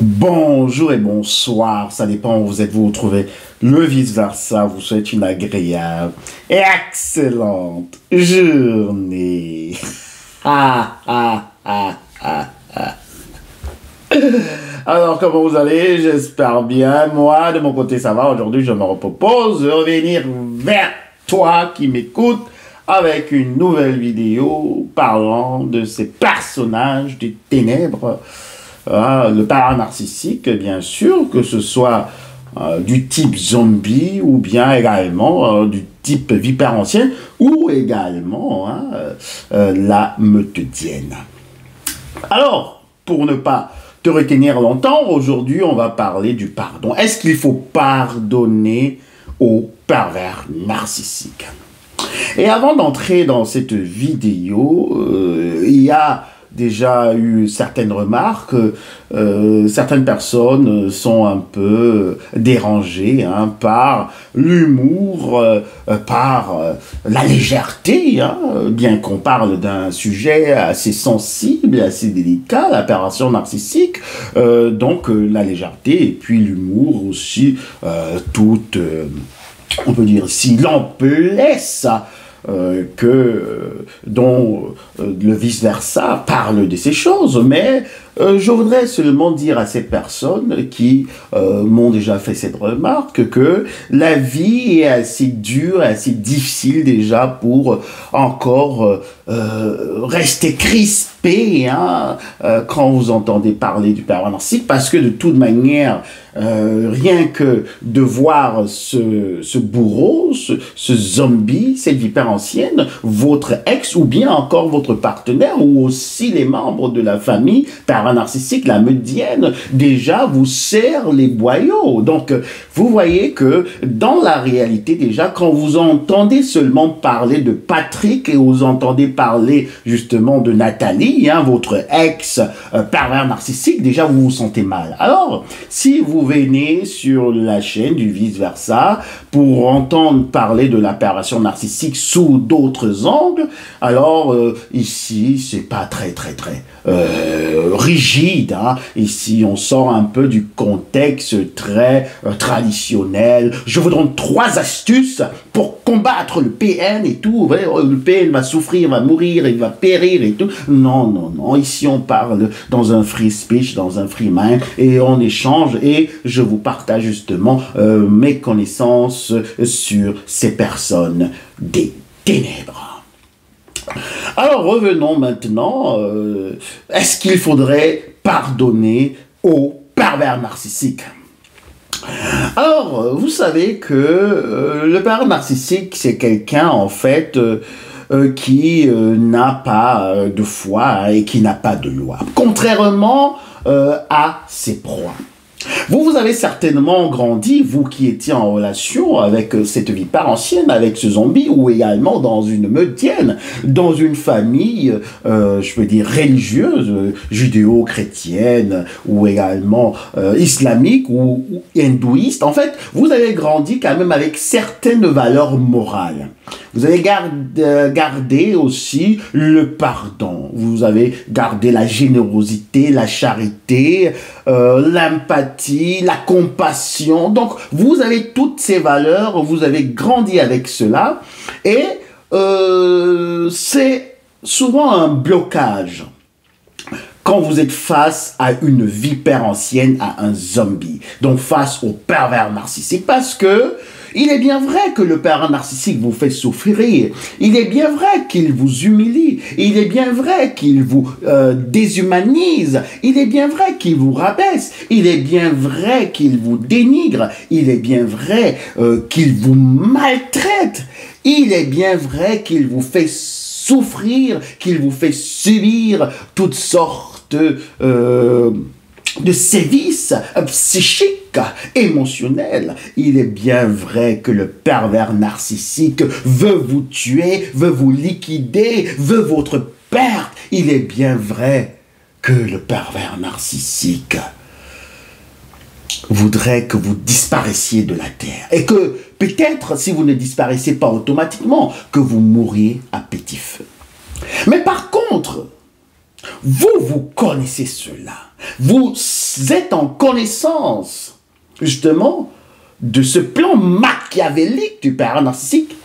Bonjour et bonsoir, ça dépend où vous trouvez. Le vice-versa vous souhaite une agréable et excellente journée. Ah, ah, ah, ah, ah. Alors, comment vous allez? J'espère bien. Moi, de mon côté, ça va. Aujourd'hui, je me propose de revenir vers toi qui m'écoutes avec une nouvelle vidéo parlant de ces personnages des ténèbres. Le parent narcissique, bien sûr, que ce soit du type zombie ou bien également du type vipère ancienne ou également la meutedienne. Alors, pour ne pas te retenir longtemps, aujourd'hui, on va parler du pardon. Est-ce qu'il faut pardonner aux pervers narcissiques? Et avant d'entrer dans cette vidéo, il y a déjà eu certaines remarques. Certaines personnes sont un peu dérangées par l'humour, par la légèreté, bien qu'on parle d'un sujet assez sensible, assez délicat, l'aberration narcissique, donc la légèreté et puis l'humour aussi, toute, on peut dire, si l'emplesse dont le vice-versa parle de ces choses, mais je voudrais seulement dire à ces personnes qui m'ont déjà fait cette remarque que la vie est assez dure, assez difficile déjà pour encore rester crispé quand vous entendez parler du pervers narcissique, parce que de toute manière, rien que de voir ce bourreau, ce zombie, cette vipère ancienne, votre ex ou bien encore votre partenaire ou aussi les membres de la famille pervers narcissique, la meutedienne, déjà vous serre les boyaux. Donc, vous voyez que dans la réalité, déjà, quand vous entendez seulement parler de Patrick et vous entendez parler justement de Nathalie, votre ex pervers narcissique, déjà vous vous sentez mal. Alors, si vous venez sur la chaîne du vice-versa pour entendre parler de la perversion narcissique sous d'autres angles, alors ici, c'est pas très rigide. Ici, on sort un peu du contexte très traditionnel. Je vous donne 3 astuces pour combattre le PN et tout. Le PN va souffrir, va mourir, il va périr et tout. Non, non, non. Ici, on parle dans un free speech, dans un free mind, et on échange, et je vous partage justement mes connaissances sur ces personnes des ténèbres. Alors, revenons maintenant. Est-ce qu'il faudrait pardonner aux pervers narcissiques? Alors, vous savez que le pervers narcissique, c'est quelqu'un, en fait, qui n'a pas de foi et qui n'a pas de loi. Contrairement à ses proies. Vous avez certainement grandi, vous qui étiez en relation avec cette vipère ancienne, avec ce zombie, ou également dans une meutedienne, dans une famille, je peux dire, religieuse, judéo-chrétienne, ou également islamique, ou hindouiste. En fait, vous avez grandi quand même avec certaines valeurs morales. Vous avez gardé aussi le pardon. Vous avez gardé la générosité, la charité, l'empathie, la compassion. Donc, vous avez toutes ces valeurs, vous avez grandi avec cela. Et c'est souvent un blocage quand vous êtes face à une vipère ancienne, à un zombie. Donc, face au pervers narcissique. Parce que il est bien vrai que le pervers narcissique vous fait souffrir. Il est bien vrai qu'il vous humilie. Il est bien vrai qu'il vous déshumanise. Il est bien vrai qu'il vous rabaisse. Il est bien vrai qu'il vous dénigre. Il est bien vrai qu'il vous maltraite. Il est bien vrai qu'il vous fait souffrir, qu'il vous fait subir toutes sortes de sévices psychiques, émotionnels. Il est bien vrai que le pervers narcissique veut vous tuer, veut vous liquider, veut votre perte. Il est bien vrai que le pervers narcissique voudrait que vous disparaissiez de la terre. Et que peut-être, si vous ne disparaissez pas automatiquement, que vous mourriez à petit feu. Mais par contre, vous connaissez cela. Vous êtes en connaissance, justement, de ce plan machiavélique du père narcissique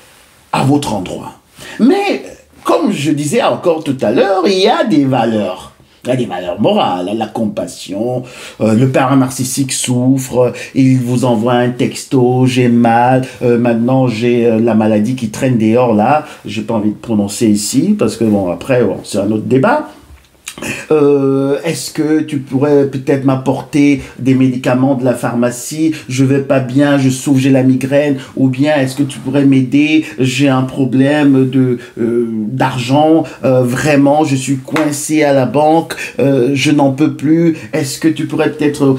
à votre endroit. Mais, comme je disais encore tout à l'heure, il y a des valeurs. Il y a des valeurs morales, la compassion, le père narcissique souffre, il vous envoie un texto, j'ai mal, maintenant j'ai la maladie qui traîne dehors là, j'ai pas envie de prononcer ici, parce que bon, après, bon, c'est un autre débat. Est-ce que tu pourrais peut-être m'apporter des médicaments de la pharmacie? Je vais pas bien, je souffre, j'ai la migraine. Ou bien est-ce que tu pourrais m'aider? J'ai un problème d'argent. Vraiment, je suis coincé à la banque. Je n'en peux plus. Est-ce que tu pourrais peut-être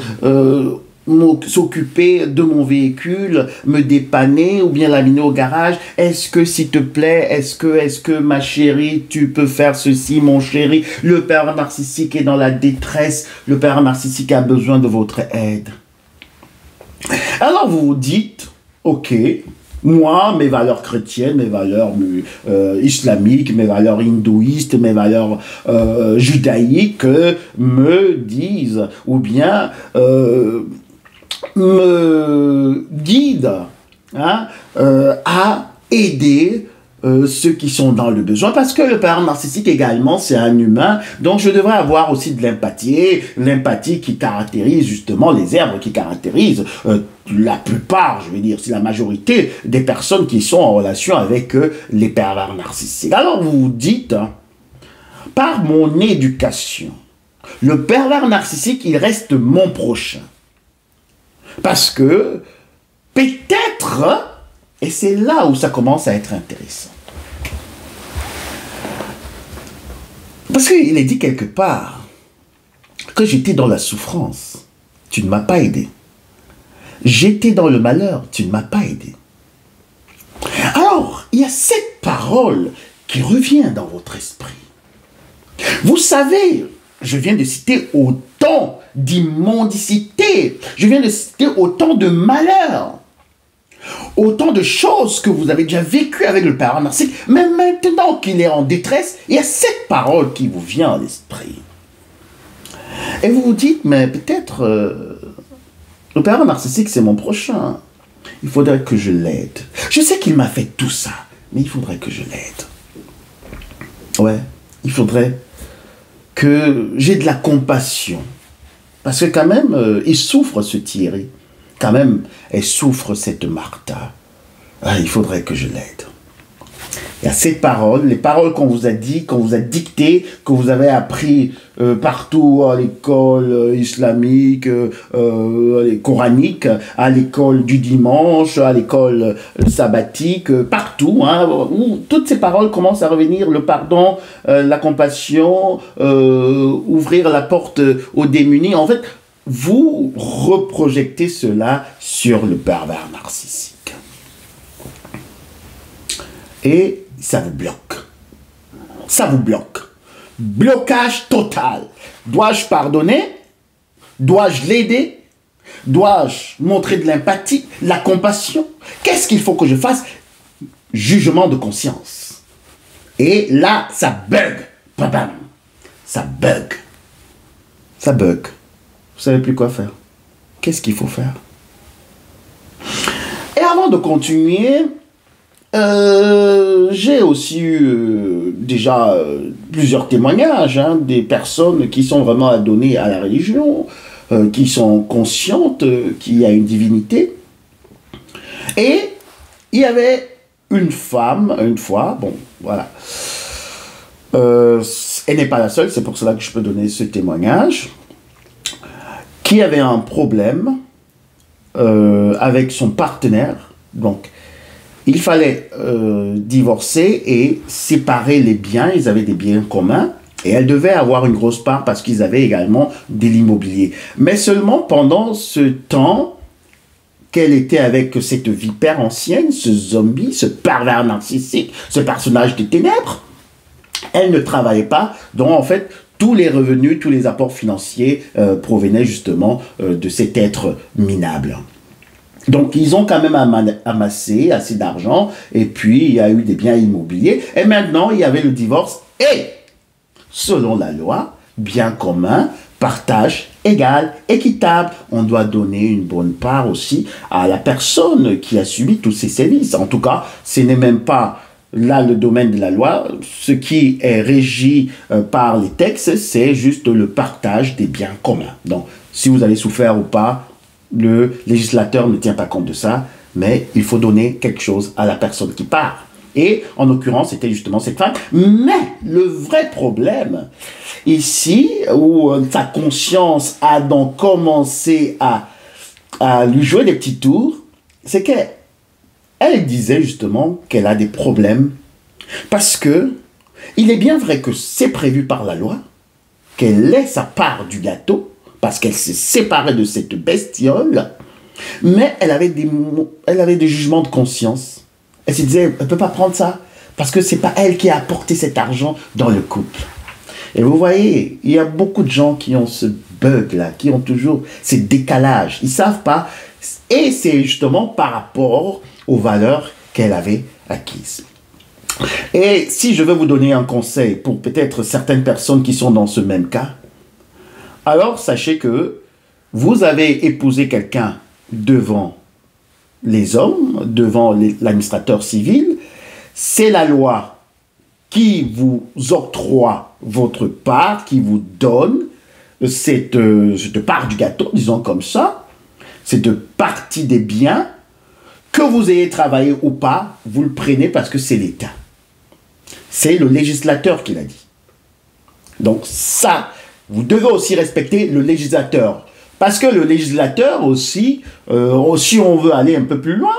s'occuper de mon véhicule, me dépanner ou bien l'amener au garage? Est-ce que, s'il te plaît, est-ce que ma chérie, tu peux faire ceci, mon chéri? Le père narcissique est dans la détresse, le père narcissique a besoin de votre aide. Alors vous vous dites, ok, moi, mes valeurs chrétiennes, mes valeurs islamiques, mes valeurs hindouistes, mes valeurs judaïques me disent, ou bien me guide à aider ceux qui sont dans le besoin, parce que le père narcissique également, c'est un humain, donc je devrais avoir aussi de l'empathie, l'empathie qui caractérise justement les herbes, qui caractérise la plupart, je vais dire, c'est la majorité des personnes qui sont en relation avec les pervers narcissiques. Alors vous vous dites, par mon éducation, le pervers narcissique, il reste mon prochain. Parce que, peut-être, et c'est là où ça commence à être intéressant. Parce qu'il est dit quelque part que j'étais dans la souffrance, tu ne m'as pas aidé. J'étais dans le malheur, tu ne m'as pas aidé. Alors, il y a cette parole qui revient dans votre esprit. Vous savez, je viens de citer autant d'immondicité, je viens de citer autant de malheur, autant de choses que vous avez déjà vécues avec le père narcissique, mais maintenant qu'il est en détresse, il y a cette parole qui vous vient à l'esprit. Et vous vous dites, mais peut-être le père narcissique c'est mon prochain, il faudrait que je l'aide. Je sais qu'il m'a fait tout ça, mais il faudrait que je l'aide. Ouais, il faudrait que j'ai de la compassion. Parce que quand même, il souffre ce Thierry. Quand même, elle souffre cette Martha. Ah, il faudrait que je l'aide. Il y a ces paroles, les paroles qu'on vous a dit, qu'on vous a dictées, que vous avez appris partout à l'école islamique, coranique, à l'école du dimanche, à l'école sabbatique, partout, hein, où toutes ces paroles commencent à revenir, le pardon, la compassion, ouvrir la porte aux démunis. En fait, vous reprojectez cela sur le pervers narcissique. Et ça vous bloque. Ça vous bloque. Blocage total. Dois-je pardonner? Dois-je l'aider? Dois-je montrer de l'empathie, la compassion? Qu'est-ce qu'il faut que je fasse? Jugement de conscience. Et là, ça bug. Bam. Ça bug. Ça bug. Vous savez plus quoi faire. Qu'est-ce qu'il faut faire? Et avant de continuer, j'ai aussi eu déjà plusieurs témoignages des personnes qui sont vraiment adonnées à la religion, qui sont conscientes qu'il y a une divinité. Et il y avait une femme, une fois, bon, voilà. Elle n'est pas la seule, c'est pour cela que je peux donner ce témoignage, qui avait un problème avec son partenaire. Donc, il fallait divorcer et séparer les biens. Ils avaient des biens communs et elle devait avoir une grosse part parce qu'ils avaient également de l'immobilier. Mais seulement pendant ce temps qu'elle était avec cette vipère ancienne, ce zombie, ce pervers narcissique, ce personnage des ténèbres, elle ne travaillait pas. Donc en fait, tous les revenus, tous les apports financiers provenaient justement de cet être minable. Donc, ils ont quand même amassé assez d'argent, et puis il y a eu des biens immobiliers, et maintenant, il y avait le divorce, et selon la loi, bien commun, partage égal, équitable. On doit donner une bonne part aussi à la personne qui a subi tous ces sévices. En tout cas, ce n'est même pas là le domaine de la loi. Ce qui est régi par les textes, c'est juste le partage des biens communs. Donc, si vous avez souffert ou pas, le législateur ne tient pas compte de ça, mais il faut donner quelque chose à la personne qui part. Et en l'occurrence, c'était justement cette femme. Mais le vrai problème, ici, où sa conscience a donc commencé à lui jouer des petits tours, c'est qu'elle disait justement qu'elle a des problèmes. Parce que il est bien vrai que c'est prévu par la loi, qu'elle ait sa part du gâteau, parce qu'elle s'est séparée de cette bestiole, mais elle avait des jugements de conscience. Elle se disait, elle ne peut pas prendre ça, parce que ce n'est pas elle qui a apporté cet argent dans le couple. Et vous voyez, il y a beaucoup de gens qui ont ce bug-là, qui ont toujours ces décalages. Ils ne savent pas. Et c'est justement par rapport aux valeurs qu'elle avait acquises. Et si je veux vous donner un conseil pour peut-être certaines personnes qui sont dans ce même cas, alors sachez que vous avez épousé quelqu'un devant les hommes, devant l'administrateur civil, c'est la loi qui vous octroie votre part, qui vous donne cette part du gâteau, disons comme ça, cette partie des biens, que vous ayez travaillé ou pas, vous le prenez parce que c'est l'État. C'est le législateur qui l'a dit. Donc ça, vous devez aussi respecter le législateur. Parce que le législateur aussi, si on veut aller un peu plus loin,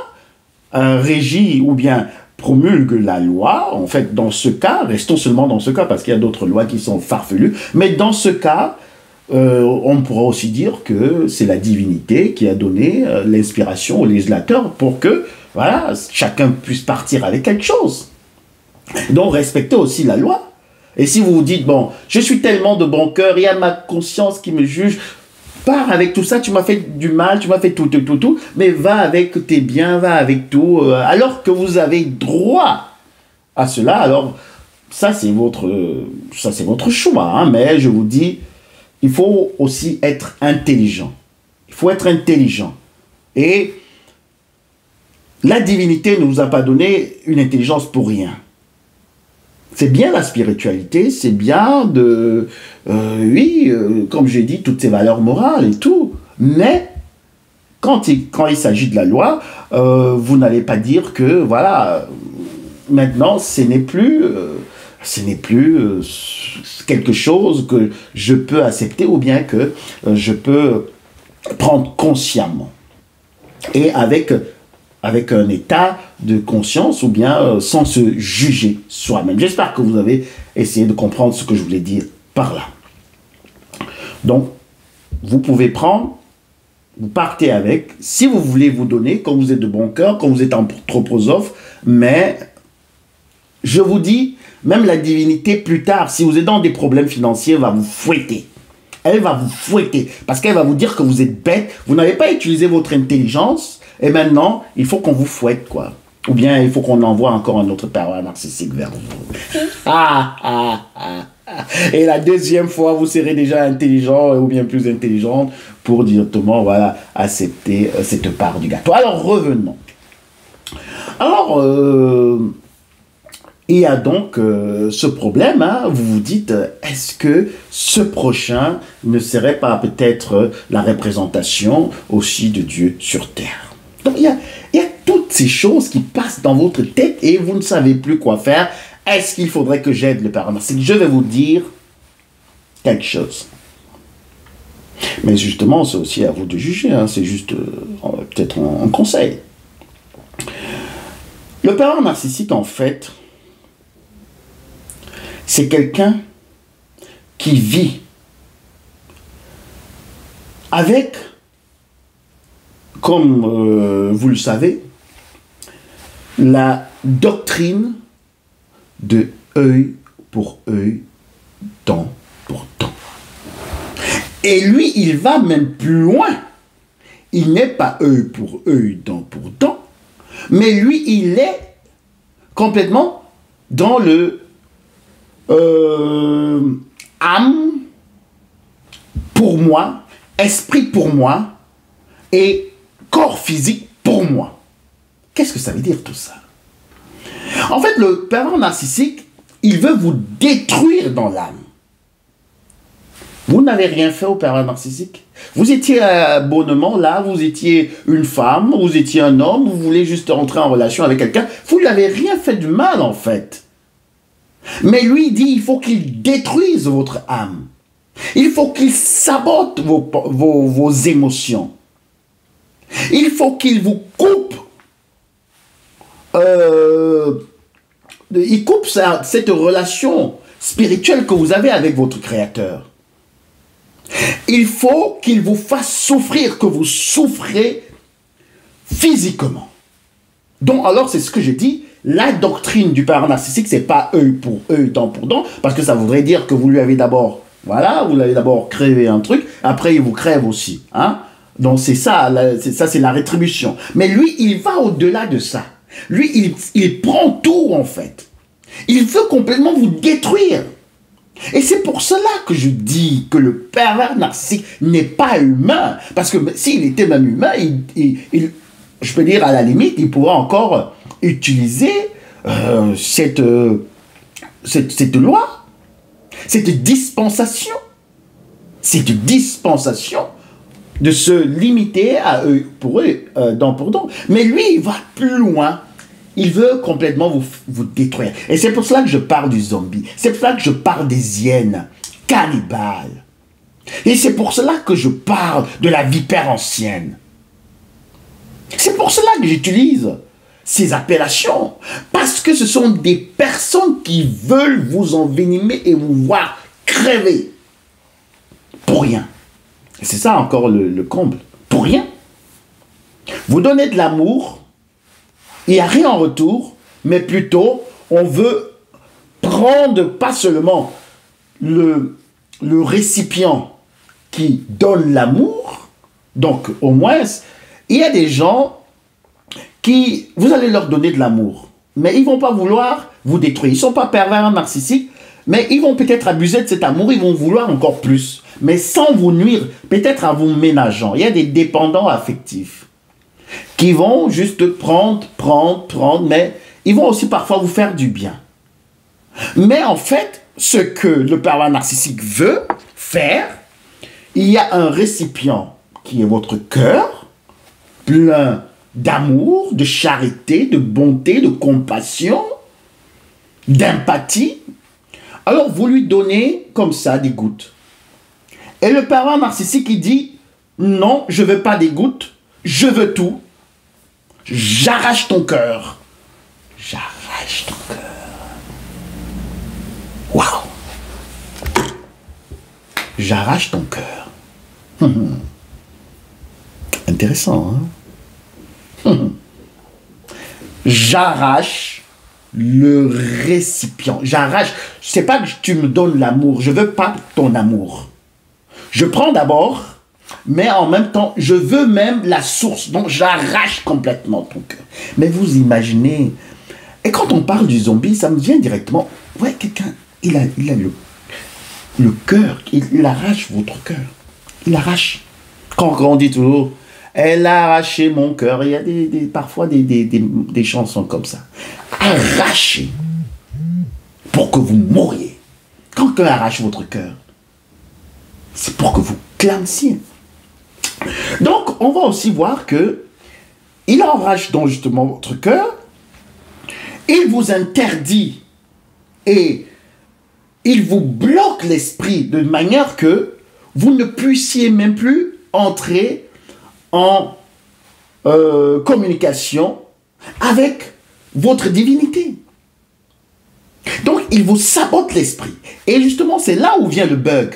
régit ou bien promulgue la loi. En fait, dans ce cas, restons seulement dans ce cas, parce qu'il y a d'autres lois qui sont farfelues, mais dans ce cas, on pourra aussi dire que c'est la divinité qui a donné l'inspiration au législateur pour que, voilà, chacun puisse partir avec quelque chose. Donc, respectez aussi la loi. Et si vous vous dites, bon, je suis tellement de bon cœur, il y a ma conscience qui me juge, pars avec tout ça, tu m'as fait du mal, tu m'as fait tout, mais va avec tes biens, va avec tout, alors que vous avez droit à cela. Alors, ça c'est votre choix, hein, mais je vous dis, il faut aussi être intelligent. Il faut être intelligent. Et la divinité ne vous a pas donné une intelligence pour rien. C'est bien la spiritualité, c'est bien comme j'ai dit, toutes ces valeurs morales et tout. Mais quand il s'agit de la loi, vous n'allez pas dire que, voilà, maintenant, ce n'est plus quelque chose que je peux accepter ou bien que je peux prendre consciemment. Et avec un état de conscience ou bien sans se juger soi-même. J'espère que vous avez essayé de comprendre ce que je voulais dire par là. Donc, vous pouvez prendre, vous partez avec, si vous voulez vous donner, quand vous êtes de bon cœur, quand vous êtes anthroposophe, mais je vous dis, même la divinité plus tard, si vous êtes dans des problèmes financiers, va vous fouetter. Elle va vous fouetter parce qu'elle va vous dire que vous êtes bête, vous n'avez pas utilisé votre intelligence et maintenant, il faut qu'on vous fouette, quoi. Ou bien il faut qu'on envoie encore un autre pervers narcissique vers vous. Et la deuxième fois, vous serez déjà intelligent ou bien plus intelligente pour directement, voilà, accepter cette part du gâteau. Alors, revenons. Alors, il y a donc ce problème, hein, vous vous dites, est-ce que ce prochain ne serait pas peut-être la représentation aussi de Dieu sur terre? Donc il y a toutes ces choses qui passent dans votre tête et vous ne savez plus quoi faire. Est-ce qu'il faudrait que j'aide le Père narcissique? Je vais vous dire quelque chose. Mais justement, c'est aussi à vous de juger, hein, c'est juste peut-être un conseil. Le Père narcissique, en fait, c'est quelqu'un qui vit avec, comme vous le savez, la doctrine de œil pour œil, dent pour dent. Et lui, il va même plus loin. Il n'est pas œil pour œil, dent pour dent, mais lui, il est complètement dans le âme pour moi, esprit pour moi et corps physique pour moi. Qu'est-ce que ça veut dire tout ça? En fait, le pervers narcissique, il veut vous détruire dans l'âme. Vous n'avez rien fait au pervers narcissique. Vous étiez bonnement là, vous étiez une femme, vous étiez un homme, vous voulez juste entrer en relation avec quelqu'un. Vous ne lui avez rien fait de mal en fait. Mais lui, il dit, il faut qu'il détruise votre âme. Il faut qu'il sabote vos émotions. Il faut qu'il vous coupe. Il coupe cette relation spirituelle que vous avez avec votre Créateur. Il faut qu'il vous fasse souffrir, que vous souffrez physiquement. Donc, alors, c'est ce que je dis, la doctrine du pervers narcissique, c'est pas œil pour œil, dent pour dent, parce que ça voudrait dire que vous lui avez d'abord, voilà, vous l'avez d'abord créé un truc, après il vous crève aussi, hein. Donc c'est ça, c'est la rétribution. Mais lui, il va au-delà de ça. Lui, il prend tout, en fait. Il veut complètement vous détruire. Et c'est pour cela que je dis que le pervers narcissique n'est pas humain. Parce que s'il était même humain, je peux dire à la limite, il pourrait encore utiliser cette loi, cette dispensation de se limiter à eux pour eux, dent pour dent. Mais lui, il va plus loin. Il veut complètement vous détruire. Et c'est pour cela que je parle du zombie. C'est pour cela que je parle des hyènes cannibales. Et c'est pour cela que je parle de la vipère ancienne. C'est pour cela que j'utilise ces appellations. Parce que ce sont des personnes qui veulent vous envenimer et vous voir crever. Pour rien. Et c'est ça encore le comble. Pour rien. Vous donnez de l'amour. Il n'y a rien en retour, mais plutôt, on veut prendre pas seulement le récipient qui donne l'amour, donc au moins, il y a des gens qui, vous allez leur donner de l'amour, mais ils ne vont pas vouloir vous détruire. Ils ne sont pas pervers narcissiques, mais ils vont peut-être abuser de cet amour, ils vont vouloir encore plus, mais sans vous nuire, peut-être en vous ménageant. Il y a des dépendants affectifs qui vont juste prendre, mais ils vont aussi parfois vous faire du bien. Mais en fait, ce que le pervers narcissique veut faire, il y a un récipient qui est votre cœur, plein d'amour, de charité, de bonté, de compassion, d'empathie. Alors vous lui donnez comme ça des gouttes. Et le pervers narcissique, il dit, non, je ne veux pas des gouttes, je veux tout. J'arrache ton cœur. J'arrache ton cœur. Waouh. J'arrache ton cœur. Intéressant, hein? J'arrache le récipient. J'arrache. C'est pas que tu me donnes l'amour. Je veux pas ton amour. Je prends d'abord, mais en même temps, je veux même la source. Donc, j'arrache complètement ton cœur. Mais vous imaginez, et quand on parle du zombie, ça me vient directement, ouais, quelqu'un, il a le cœur, il arrache votre cœur. Il arrache. Quand on dit toujours, elle a arraché mon cœur, il y a parfois des chansons comme ça. Arracher pour que vous mouriez. Quand quelqu'un arrache votre cœur, c'est pour que vous clamsiez. Donc, on va aussi voir que il arrache donc justement votre cœur, il vous interdit et il vous bloque l'esprit de manière que vous ne puissiez même plus entrer en communication avec votre divinité. Donc, il vous sabote l'esprit. Et justement, c'est là où vient le bug.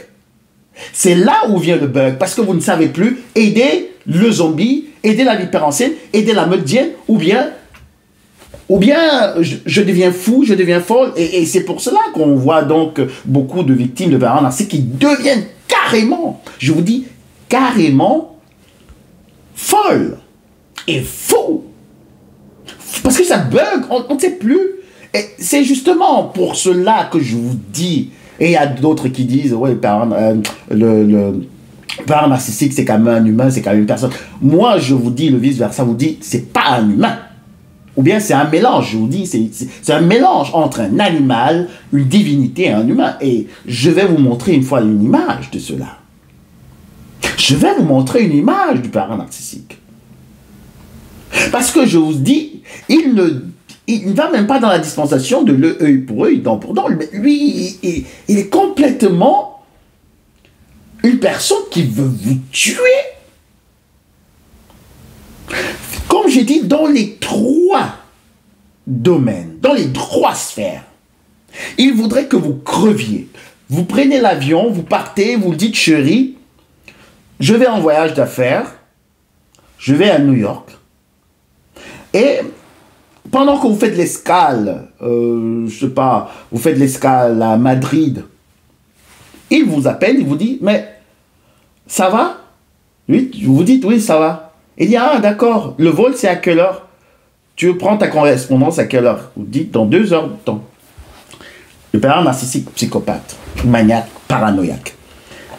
C'est là où vient le bug, parce que vous ne savez plus aider le zombie, aider la vipère ancienne, aider la meute d'hyène, ou bien je deviens fou, je deviens folle, et c'est pour cela qu'on voit donc beaucoup de victimes de pervers narcissiques qui deviennent carrément, je vous dis, carrément folles et faux. Parce que ça bug, on ne sait plus. Et c'est justement pour cela que je vous dis, Et il y a d'autres qui disent, ouais, le parent narcissique, c'est quand même un humain, c'est quand même une personne. Moi, je vous dis, le vice-versa vous dit, c'est pas un humain. Ou bien c'est un mélange, je vous dis, c'est un mélange entre un animal, une divinité et un humain. Et je vais vous montrer une fois une image de cela. Je vais vous montrer une image du parent narcissique. Parce que je vous dis, il ne va même pas dans la dispensation de l'œil pour œil, dent pour dent. Lui, il est complètement une personne qui veut vous tuer. Comme j'ai dit, dans les 3 domaines, dans les 3 sphères, il voudrait que vous creviez. Vous prenez l'avion, vous partez, vous dites, chérie, je vais en voyage d'affaires, je vais à New York, et pendant que vous faites l'escale, je sais pas, vous faites l'escale à Madrid, il vous appelle, il vous dit, mais ça va? Oui, vous dites, oui, ça va. Il dit, ah, d'accord, le vol, c'est à quelle heure? Tu prends ta correspondance à quelle heure? Vous dites, dans 2 heures de temps. Le parent narcissique, psychopathe, maniaque, paranoïaque.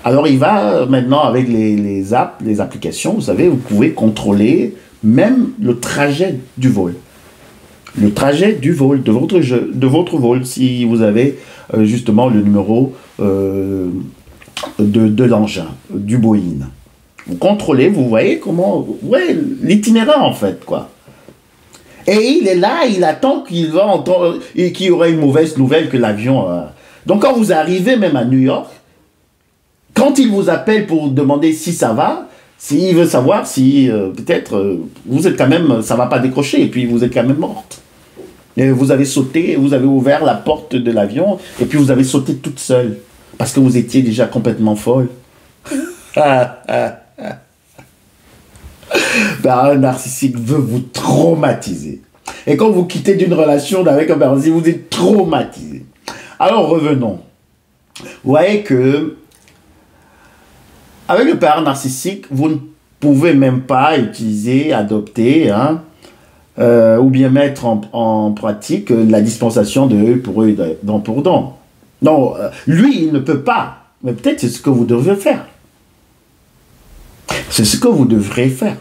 Alors, il va maintenant avec les apps, les applications, vous savez, vous pouvez contrôler même le trajet du vol. Le trajet du vol, de votre vol, si vous avez justement le numéro de l'engin, du Boeing. Vous contrôlez, vous voyez comment... Ouais, l'itinéraire en fait, quoi. Et il est là, il attend qu'il va entendre... et qu'il y aurait une mauvaise nouvelle que l'avion... Donc quand vous arrivez même à New York, quand il vous appelle pour demander si ça va, s'il veut savoir si peut-être vous êtes quand même... ça va pas décrocher et puis vous êtes quand même morte. Et vous avez sauté, vous avez ouvert la porte de l'avion et puis vous avez sauté toute seule parce que vous étiez déjà complètement folle. Un narcissique veut vous traumatiser. Et quand vous quittez d'une relation avec un narcissique, vous êtes traumatisé. Alors revenons. Vous voyez que avec le parent narcissique, vous ne pouvez même pas utiliser, adopter, ou bien mettre en pratique la dispensation de œil pour œil, dent pour dent. Non, lui, il ne peut pas. Mais peut-être c'est ce que vous devez faire. C'est ce que vous devrez faire.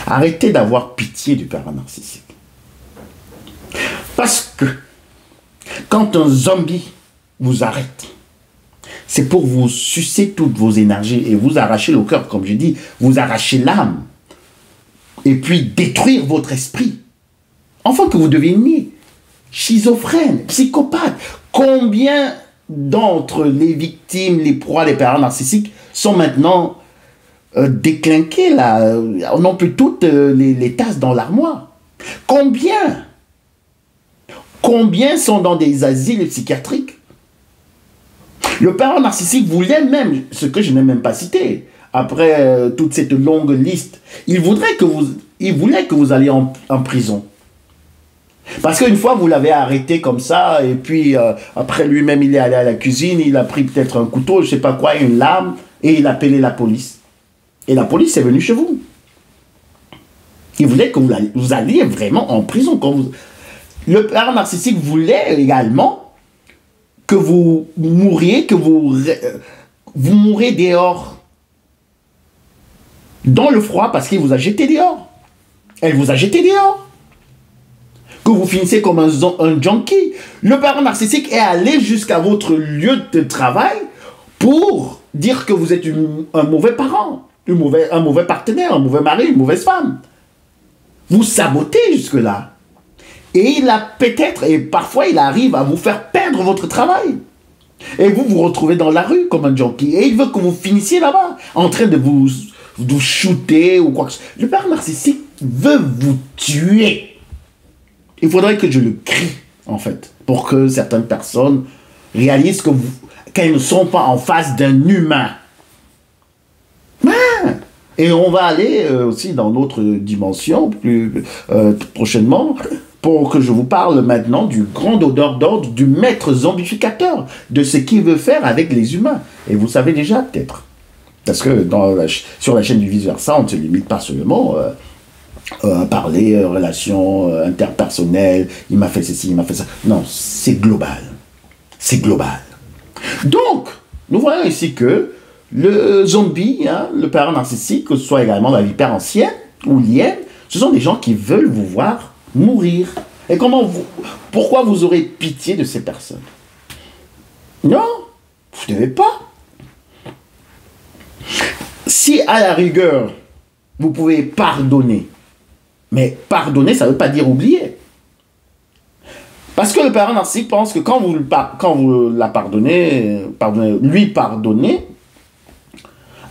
Arrêtez d'avoir pitié du parent narcissique. Parce que quand un zombie vous arrête, c'est pour vous sucer toutes vos énergies et vous arracher le cœur, comme je dis, vous arracher l'âme. Et puis détruire votre esprit. Enfin que vous deveniez schizophrène, psychopathe. Combien d'entre les victimes, les proies des parents narcissiques sont maintenant déclinqués là, on n'a plus toutes les tasses dans l'armoire. Combien sont dans des asiles psychiatriques? Le parent narcissique voulait même, ce que je n'ai même pas cité, après toute cette longue liste, il voulait que vous alliez en prison. Parce qu'une fois, vous l'avez arrêté comme ça, et puis après lui-même, il est allé à la cuisine, il a pris peut-être un couteau, je sais pas quoi, une lame, et il a appelé la police. Et la police est venue chez vous. Il voulait que vous alliez vraiment en prison. Le parent narcissique voulait également que vous mouriez, que vous mourrez dehors. Dans le froid, parce qu'il vous a jeté dehors. Elle vous a jeté dehors. Que vous finissez comme un junkie. Le parent narcissique est allé jusqu'à votre lieu de travail pour dire que vous êtes un mauvais parent, un mauvais partenaire, un mauvais mari, une mauvaise femme. Vous sabotez jusque-là. Et il a peut-être, et parfois il arrive à vous faire perdre votre travail. Et vous vous retrouvez dans la rue comme un junkie. Et il veut que vous finissiez là-bas, en train de vous shooter ou quoi que ce soit. Le père narcissique veut vous tuer. Il faudrait que je le crie, en fait, pour que certaines personnes réalisent qu'elles ne sont pas en face d'un humain. Et on va aller aussi dans notre dimension plus prochainement pour que je vous parle maintenant du grand donneur d'ordre, du maître zombificateur, de ce qu'il veut faire avec les humains. Et vous savez déjà peut-être. Parce que sur la chaîne du vice-versa, on ne se limite pas seulement à parler relations interpersonnelles, il m'a fait ceci, il m'a fait ça. Non, c'est global. c'est global. Donc, nous voyons ici que le zombie, hein, le parent narcissique, que ce soit également la vipère ancienne ou l'hyène, ce sont des gens qui veulent vous voir mourir. Et pourquoi vous aurez pitié de ces personnes? Non, vous ne devez pas. Si à la rigueur, vous pouvez pardonner, mais pardonner, ça ne veut pas dire oublier. Parce que le parent narcissique pense que quand vous la lui pardonnez,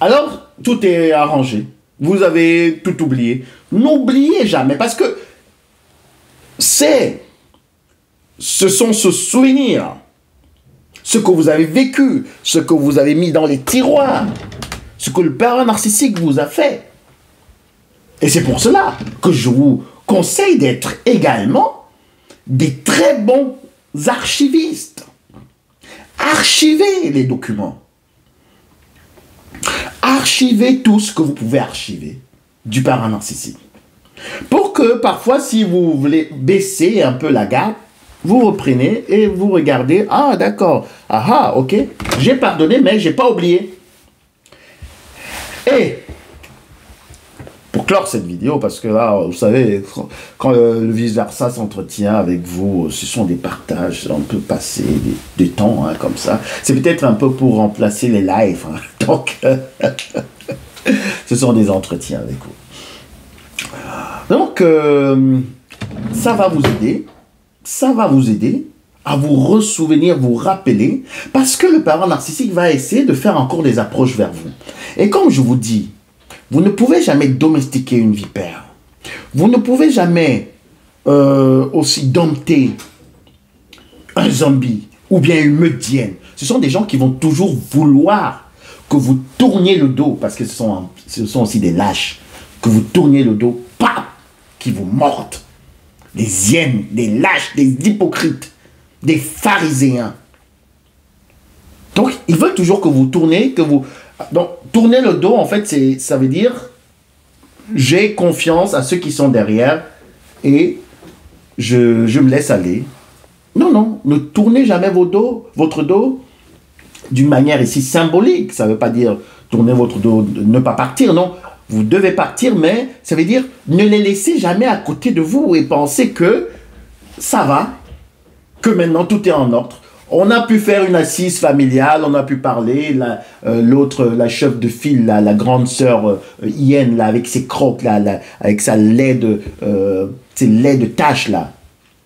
alors tout est arrangé. Vous avez tout oublié. N'oubliez jamais, parce que ce sont ce souvenir, ce que vous avez vécu, ce que vous avez mis dans les tiroirs, ce que le parent narcissique vous a fait. Et c'est pour cela que je vous conseille d'être également des très bons archivistes. Archivez les documents. Archivez tout ce que vous pouvez archiver du parent narcissique. Pour que parfois, si vous voulez baisser un peu la garde, vous reprenez et vous regardez. Ah, d'accord. Ah, ok. J'ai pardonné, mais j'ai pas oublié. Et pour clore cette vidéo, parce que là, vous savez, quand le vice-versa s'entretient avec vous, ce sont des partages, on peut passer des temps hein, comme ça. C'est peut-être un peu pour remplacer les lives. Hein. Donc, ce sont des entretiens avec vous. Donc, ça va vous aider. Ça va vous aider à vous ressouvenir, vous rappeler, parce que le parent narcissique va essayer de faire encore des approches vers vous. Et comme je vous dis, vous ne pouvez jamais domestiquer une vipère. Vous ne pouvez jamais aussi dompter un zombie ou bien une meudienne. Ce sont des gens qui vont toujours vouloir que vous tourniez le dos, parce que ce sont aussi des lâches, que vous tourniez le dos, paf, qui vous mordent. Des hyènes, des lâches, des hypocrites, des pharisiens. Donc, ils veulent toujours que vous tournez, Donc, tourner le dos, en fait, ça veut dire j'ai confiance à ceux qui sont derrière et je me laisse aller. Non, non, ne tournez jamais votre dos d'une manière ici symbolique. Ça ne veut pas dire tourner votre dos, ne pas partir, non. Vous devez partir, mais ça veut dire ne les laissez jamais à côté de vous et pensez que ça va, que maintenant tout est en ordre. On a pu faire une assise familiale, on a pu parler, la chef de file, la grande sœur hyène, là, avec ses crocs, là, avec ses laits de taches, là,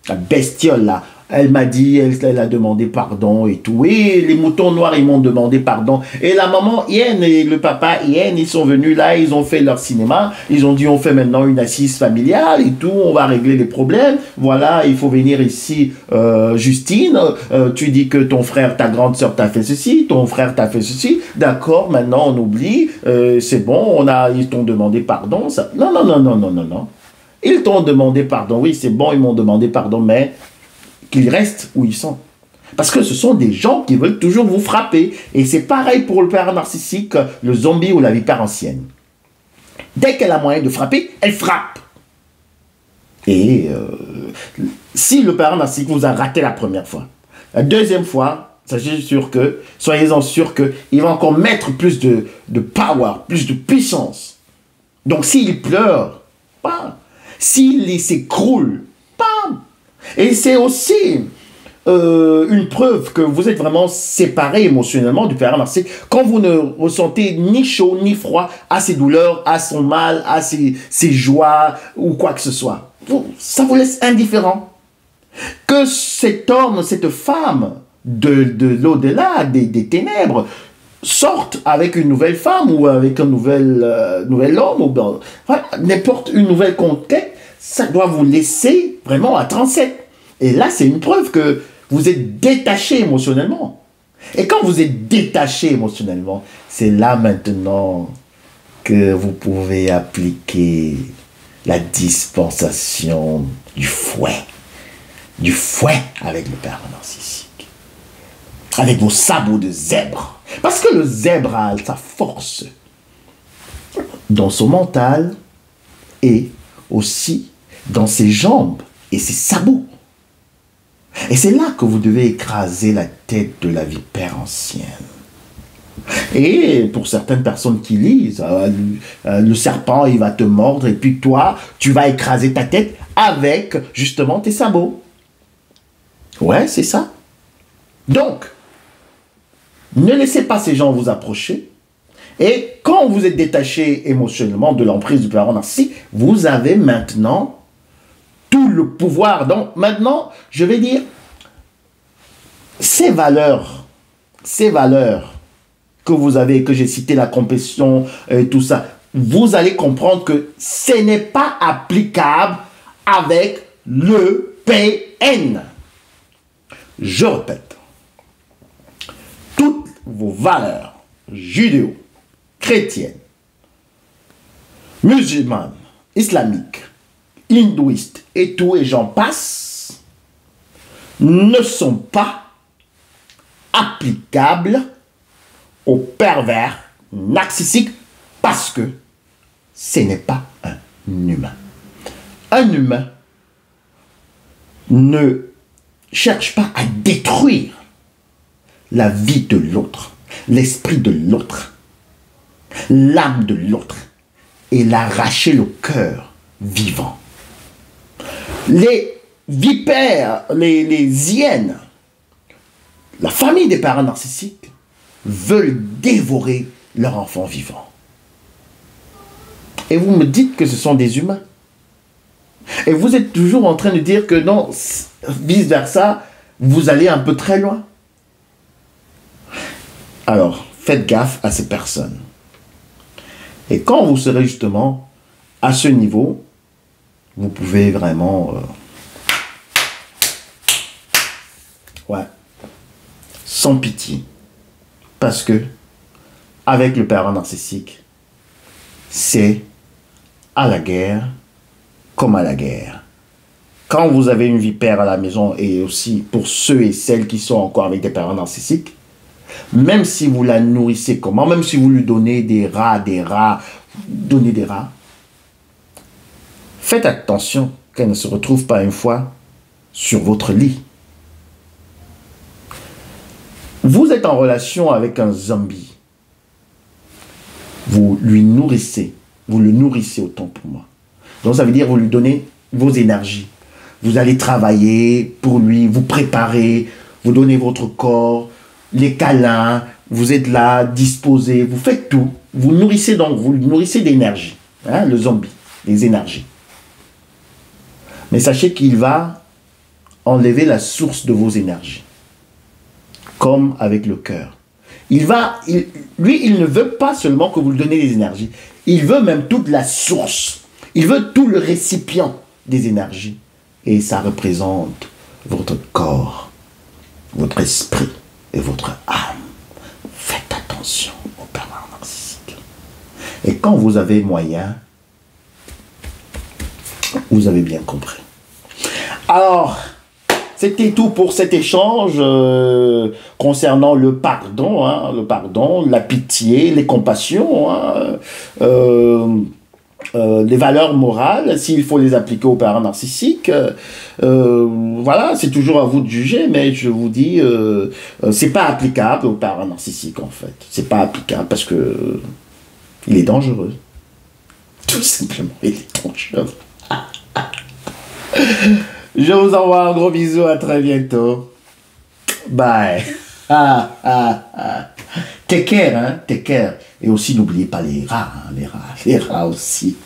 la bestiole, là. Elle m'a dit, elle a demandé pardon et tout. Et les moutons noirs, ils m'ont demandé pardon. Et la maman hyène et le papa hyène, ils sont venus là, ils ont fait leur cinéma. Ils ont dit, on fait maintenant une assise familiale et tout, on va régler les problèmes. Voilà, il faut venir ici, Justine. Tu dis que ton frère, ta grande sœur t'a fait ceci, ton frère t'a fait ceci. D'accord, maintenant on oublie. C'est bon, ils t'ont demandé pardon. Ça... Non, non, non, non, non, non, non. Ils t'ont demandé pardon. Oui, c'est bon, ils m'ont demandé pardon, mais qu'ils restent où ils sont. Parce que ce sont des gens qui veulent toujours vous frapper. Et c'est pareil pour le père narcissique, le zombie ou la vipère ancienne. Dès qu'elle a moyen de frapper, elle frappe. Et si le père narcissique vous a raté la première fois, la deuxième fois, soyez-en sûr qu'il va encore mettre plus de power, plus de puissance. Donc s'il pleure, bam. S'il s'écroule, bam. Et c'est aussi une preuve que vous êtes vraiment séparé émotionnellement du père narcissique quand vous ne ressentez ni chaud ni froid à ses douleurs, à son mal, à ses joies ou quoi que ce soit. Ça vous laisse indifférent. Que cet homme, cette femme de l'au-delà, des ténèbres, sorte avec une nouvelle femme ou avec un nouvel homme, ou n'importe une nouvelle conquête, ça doit vous laisser vraiment à 37. Et là, c'est une preuve que vous êtes détaché émotionnellement. Et quand vous êtes détaché émotionnellement, c'est là maintenant que vous pouvez appliquer la dispensation du fouet. Du fouet avec le père narcissique. Avec vos sabots de zèbre. Parce que le zèbre a sa force dans son mental et aussi dans ses jambes et ses sabots. Et c'est là que vous devez écraser la tête de la vipère ancienne. Et pour certaines personnes qui lisent, le serpent, il va te mordre et puis toi, tu vas écraser ta tête avec justement tes sabots. Ouais, c'est ça. Donc, ne laissez pas ces gens vous approcher. Et quand vous êtes détaché émotionnellement de l'emprise du parent narcissique, vous avez maintenant tout le pouvoir. Donc maintenant, je vais dire, ces valeurs que vous avez, que j'ai cité, la compassion et tout ça, vous allez comprendre que ce n'est pas applicable avec le PN. Je répète, toutes vos valeurs judéo, chrétiennes, musulmanes, islamiques, hindouistes et tout, et j'en passe, ne sont pas applicables aux pervers narcissiques parce que ce n'est pas un humain. Un humain ne cherche pas à détruire la vie de l'autre, l'esprit de l'autre, l'âme de l'autre et l'arracher le cœur vivant. Les vipères, les hyènes, la famille des parents narcissiques veulent dévorer leur enfant vivant. Et vous me dites que ce sont des humains. Et vous êtes toujours en train de dire que non, vice-versa, vous allez un peu très loin. Alors, faites gaffe à ces personnes. Et quand vous serez justement à ce niveau, vous pouvez vraiment... sans pitié. Parce que, avec le parent narcissique, c'est à la guerre comme à la guerre. Quand vous avez une vipère à la maison, et aussi pour ceux et celles qui sont encore avec des parents narcissiques, même si vous la nourrissez comment, même si vous lui donnez des rats, donnez des rats, faites attention qu'elle ne se retrouve pas une fois sur votre lit. Vous êtes en relation avec un zombie. Vous lui nourrissez. Vous le nourrissez autant pour moi. Donc ça veut dire vous lui donnez vos énergies. Vous allez travailler pour lui, vous préparez, vous donnez votre corps, les câlins, vous êtes là, disposé, vous faites tout. Vous nourrissez donc, vous lui nourrissez d'énergie. Hein, le zombie, des énergies. Mais sachez qu'il va enlever la source de vos énergies. Comme avec le cœur. Lui, il ne veut pas seulement que vous lui donnez des énergies. Il veut même toute la source. Il veut tout le récipient des énergies. Et ça représente votre corps, votre esprit et votre âme. Faites attention aux pervers narcissiques. Et quand vous avez moyen, vous avez bien compris. Alors... c'était tout pour cet échange concernant le pardon, la pitié, les compassions, les valeurs morales, s'il faut les appliquer aux parents narcissiques. Voilà, c'est toujours à vous de juger, mais je vous dis, c'est pas applicable aux parents narcissiques en fait. C'est pas applicable parce que il est dangereux. Tout simplement, il est dangereux. Je vous envoie un gros bisou, à très bientôt. Bye. Take care, hein, take care. Et aussi, n'oubliez pas les rats, les rats aussi.